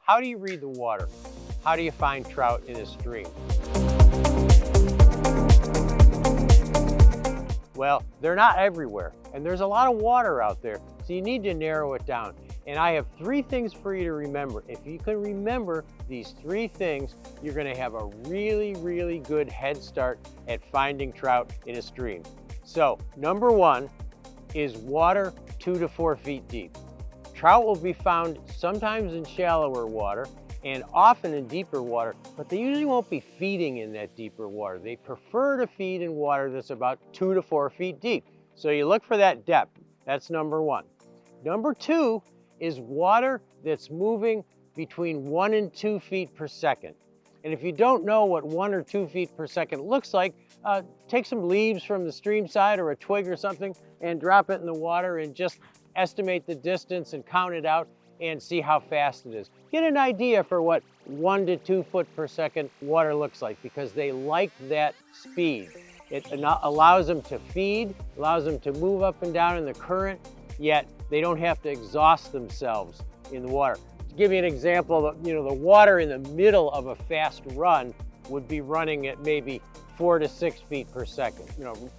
How do you read the water? How do you find trout in a stream? Well, they're not everywhere, and there's a lot of water out there, so you need to narrow it down. And I have 3 things for you to remember. If you can remember these 3 things, you're gonna have a really, really good head start at finding trout in a stream. So, number 1 is water 2 to 4 feet deep. Trout will be found sometimes in shallower water and often in deeper water, but they usually won't be feeding in that deeper water. They prefer to feed in water that's about 2 to 4 feet deep. So you look for that depth. That's number 1. Number 2 is water that's moving between 1 and 2 feet per second. And if you don't know what 1 or 2 feet per second looks like, take some leaves from the stream side or a twig or something and drop it in the water and just estimate the distance and count it out and see how fast it is. Get an idea for what 1 to 2 foot per second water looks like, because they like that speed. It allows them to feed, allows them to move up and down in the current, yet they don't have to exhaust themselves in the water. To give you an example, the water in the middle of a fast run would be running at maybe 4 to 6 feet per second,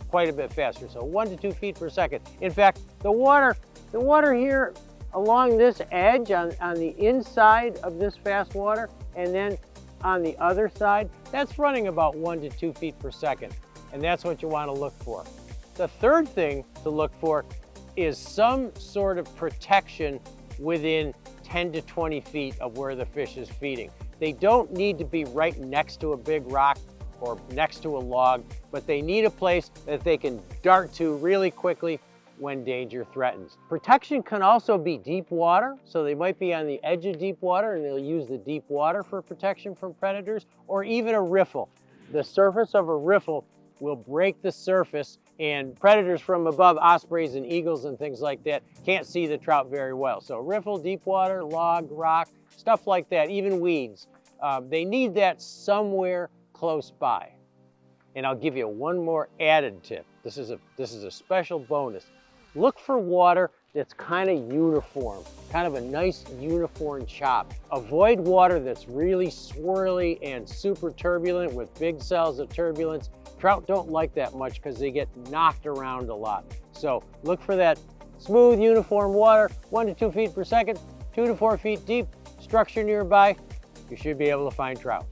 quite a bit faster. So 1 to 2 feet per second. In fact, the water here along this edge on the inside of this fast water, and then on the other side, that's running about 1 to 2 feet per second. And that's what you want to look for. The third thing to look for is some sort of protection within 10 to 20 feet of where the fish is feeding. They don't need to be right next to a big rock or next to a log, but they need a place that they can dart to really quickly when danger threatens. Protection can also be deep water, so they might be on the edge of deep water and they'll use the deep water for protection from predators, or even a riffle. The surface of a riffle will break the surface, and predators from above, ospreys and eagles and things like that, can't see the trout very well. So riffle, deep water, log, rock, stuff like that, even weeds. They need that somewhere close by. And I'll give you one more added tip. This is a special bonus. Look for water that's kind of uniform, kind of a nice uniform chop. Avoid water that's really swirly and super turbulent with big cells of turbulence. Trout don't like that much because they get knocked around a lot. So look for that smooth, uniform water, 1 to 2 feet per second, 2 to 4 feet deep, structure nearby. You should be able to find trout.